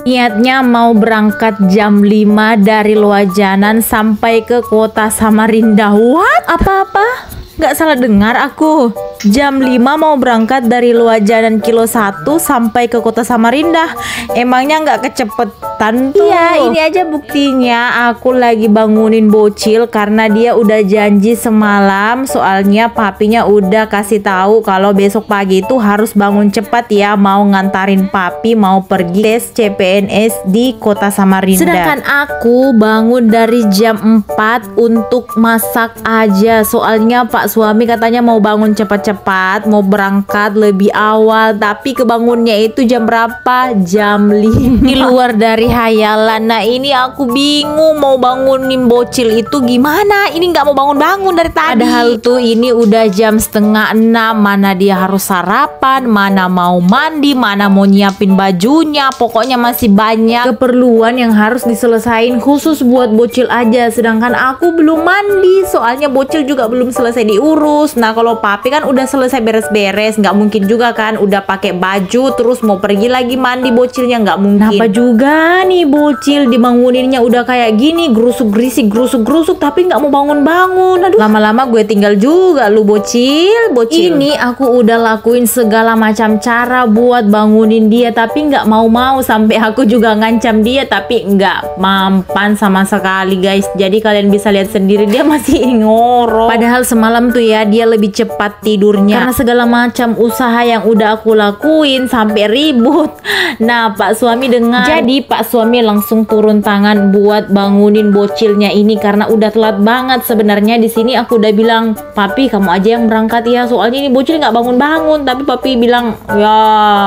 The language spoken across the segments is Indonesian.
Niatnya mau berangkat jam 5 dari Loajanan sampai ke kota Samarinda. What? Apa-apa? Nggak salah dengar aku. Jam 5 mau berangkat dari Loajanan kilo 1 sampai ke kota Samarinda. Emangnya nggak kecepetan tuh? Iya, ini aja buktinya. Aku lagi bangunin bocil karena dia udah janji semalam. Soalnya papinya udah kasih tahu kalau besok pagi itu harus bangun cepat ya, mau ngantarin papi mau pergi tes CPNS di kota Samarinda. Sedangkan aku bangun dari jam 4 untuk masak aja. Soalnya Pak suami katanya mau bangun cepat-cepat, mau berangkat lebih awal, tapi kebangunnya itu jam berapa? Jam 5. Di luar dari hayalan. Nah ini aku bingung mau bangunin bocil itu gimana. Ini nggak mau bangun-bangun dari tadi. Padahal tuh ini udah jam 5:30. Mana dia harus sarapan, mana mau mandi, mana mau nyiapin bajunya. Pokoknya masih banyak keperluan yang harus diselesain khusus buat bocil aja. Sedangkan aku belum mandi, soalnya bocil juga belum selesai diurus. Nah kalau papi kan udah selesai beres-beres, nggak mungkin juga kan udah pakai baju terus mau pergi lagi mandi bocilnya, nggak mungkin. Kenapa juga nih bocil dibanguninnya udah kayak gini, gerusuk-gerisik, gerusuk-gerusuk, tapi nggak mau bangun-bangun. Aduh, lama-lama gue tinggal juga lu bocil. Ini aku udah lakuin segala macam cara buat bangunin dia, tapi nggak mau-mau. Sampai aku juga ngancam dia, tapi nggak mampan sama sekali guys. Jadi kalian bisa lihat sendiri dia masih ngorok. Padahal semalam tuh ya dia lebih cepat tidurnya karena segala macam usaha yang udah aku lakuin sampai ribut. Nah Pak suami dengar, jadi Pak suami langsung turun tangan buat bangunin bocilnya ini karena udah telat banget. Sebenarnya di sini aku udah bilang, papi kamu aja yang berangkat ya, soalnya ini bocil nggak bangun-bangun. Tapi papi bilang, ya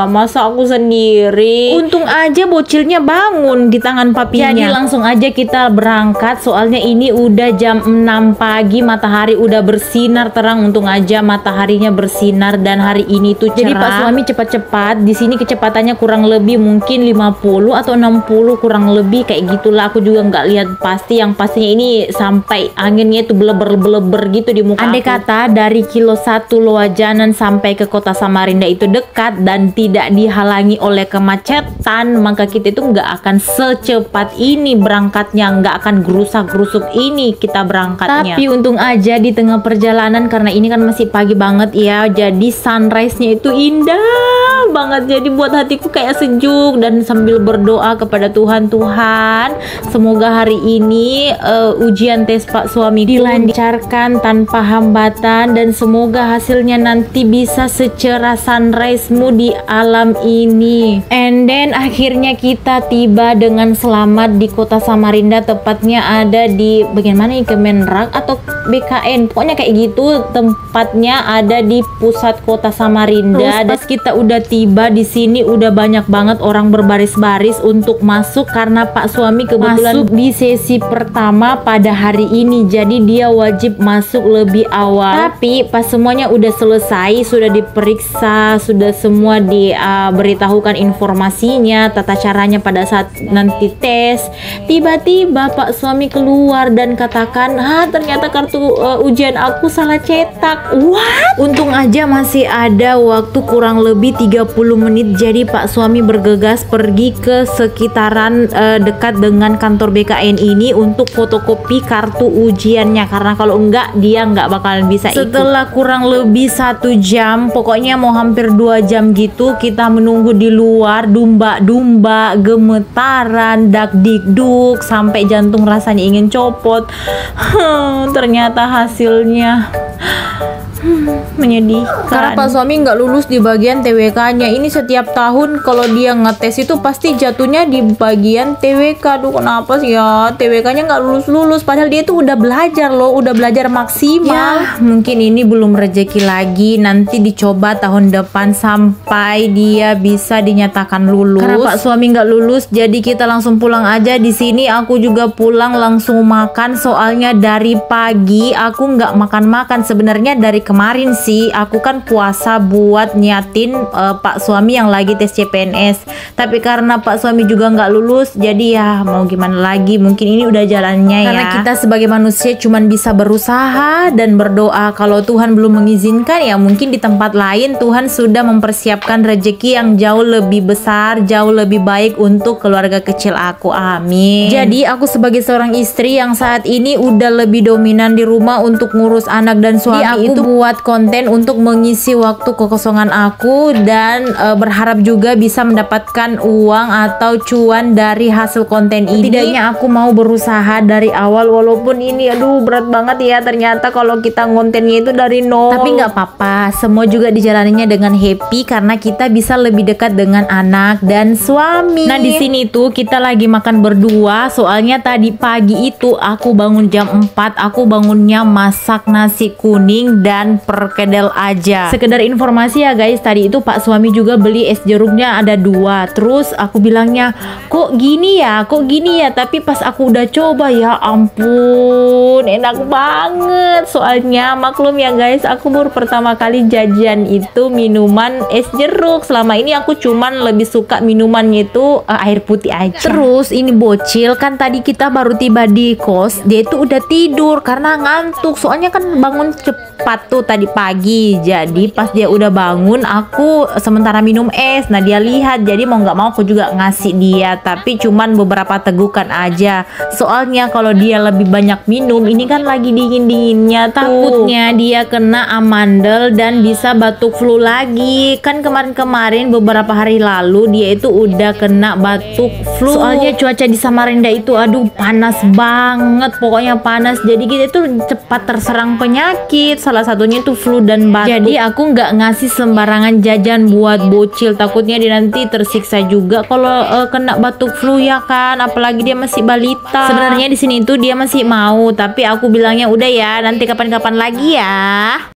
masa aku sendiri. Untung aja bocilnya bangun di tangan papinya. Jadi langsung aja kita berangkat, soalnya ini udah jam 6 pagi, matahari udah bersinar terang. Untung aja mataharinya bersinar dan hari ini tuh cerah. Jadi Pak suami cepat-cepat. Di sini kecepatannya kurang lebih mungkin 50 atau 60 kurang lebih kayak gitulah. Aku juga nggak lihat pasti. Yang pastinya ini sampai anginnya itu beleber-beleber gitu di muka. Andai kata dari kilo 1 Loajanan sampai ke kota Samarinda itu dekat dan tidak dihalangi oleh kemacetan, maka kita itu nggak akan secepat ini berangkatnya, nggak akan gerusak-gerusuk ini kita berangkatnya. Tapi untung aja di tengah perjalanan, karena ini kan masih pagi banget ya, jadi sunrise-nya itu indah banget. Jadi buat hatiku kayak sejuk dan sambil berdoa kepada Tuhan, semoga hari ini ujian tes Pak suami dilancarkan tanpa hambatan dan semoga hasilnya nanti bisa secerah sunrise-mu di alam ini. And then akhirnya kita tiba dengan selamat di kota Samarinda, tepatnya ada di bagian mana nih, Kemenrak atau BKN, pokoknya kayak gitu. Tempatnya ada di pusat kota Samarinda. Dan kita udah tiba di sini, udah banyak banget orang berbaris-baris untuk masuk karena Pak suami kebetulan masuk di sesi pertama pada hari ini, jadi dia wajib masuk lebih awal. Tapi pas semuanya udah selesai, sudah diperiksa, sudah semua diberitahukan informasinya, tata caranya pada saat nanti tes, tiba-tiba Pak suami keluar dan katakan, ternyata kartu ujian aku salah cetak. What? Untung aja masih ada waktu kurang lebih 30 menit. Jadi Pak suami bergegas pergi ke sekitaran dekat dengan kantor BKN ini untuk fotokopi kartu ujiannya, karena kalau enggak dia nggak bakalan bisa ikut. Setelah kurang lebih 1 jam, pokoknya mau hampir 2 jam gitu, kita menunggu di luar, dumba-dumba, gemetaran, dak-dikduk, sampai jantung rasanya ingin copot. Ternyata hasilnya menyedihkan. Karena Pak suami nggak lulus di bagian TWK-nya. Ini setiap tahun kalau dia ngetes itu pasti jatuhnya di bagian TWK. Duh kenapa sih ya TWK-nya nggak lulus-lulus, padahal dia tuh udah belajar loh, udah belajar maksimal. Ya, mungkin ini belum rezeki lagi, nanti dicoba tahun depan sampai dia bisa dinyatakan lulus. Karena Pak suami nggak lulus, jadi kita langsung pulang aja. Di sini aku juga pulang langsung makan, soalnya dari pagi aku nggak makan-makan. Sebenarnya dari kemarin sih. Aku kan puasa buat nyiatin Pak suami yang lagi tes CPNS. Tapi karena Pak suami juga nggak lulus, jadi ya mau gimana lagi. Mungkin ini udah jalannya ya. Karena kita sebagai manusia cuman bisa berusaha dan berdoa. Kalau Tuhan belum mengizinkan, ya mungkin di tempat lain Tuhan sudah mempersiapkan rezeki yang jauh lebih besar, jauh lebih baik untuk keluarga kecil aku. Amin. Jadi aku sebagai seorang istri yang saat ini udah lebih dominan di rumah untuk ngurus anak dan suami. Jadi aku buat konten untuk mengisi waktu kekosongan aku dan berharap juga bisa mendapatkan uang atau cuan dari hasil konten ini. Setidaknya aku mau berusaha dari awal, walaupun ini aduh berat banget ya ternyata kalau kita kontennya itu dari nol. Tapi nggak apa-apa, semua juga dijalaninya dengan happy karena kita bisa lebih dekat dengan anak dan suami. Nah, di sini tuh kita lagi makan berdua, soalnya tadi pagi itu aku bangun jam 4, aku bangunnya masak nasi kuning dan perkedel aja. Sekedar informasi ya guys, tadi itu Pak suami juga beli es jeruknya ada 2. Terus aku bilangnya, kok gini ya, tapi pas aku udah coba, ya ampun enak banget. Soalnya maklum ya guys, aku baru pertama kali jajan itu minuman es jeruk. Selama ini aku cuman lebih suka minumannya itu air putih aja. Terus ini bocil kan tadi kita baru tiba di kos, dia itu udah tidur karena ngantuk. Soalnya kan bangun cepat tuh tadi pagi. Jadi pas dia udah bangun, aku sementara minum es. Nah dia lihat, jadi mau nggak mau aku juga ngasih dia, tapi cuman beberapa tegukan aja. Soalnya kalau dia lebih banyak minum, ini kan lagi dingin-dinginnya, takutnya dia kena amandel dan bisa batuk flu lagi. Kan kemarin-kemarin beberapa hari lalu dia itu udah kena batuk flu. Soalnya cuaca di Samarinda itu aduh panas banget, pokoknya panas. Jadi kita itu cepat terserang penyakit, salah satunya itu flu dan batuk. Jadi aku nggak ngasih sembarangan jajan buat bocil, takutnya dia nanti tersiksa juga kalau kena batuk flu ya kan, apalagi dia masih balita. Sebenarnya di sini tuh dia masih mau, tapi aku bilangnya udah ya, nanti kapan-kapan lagi ya.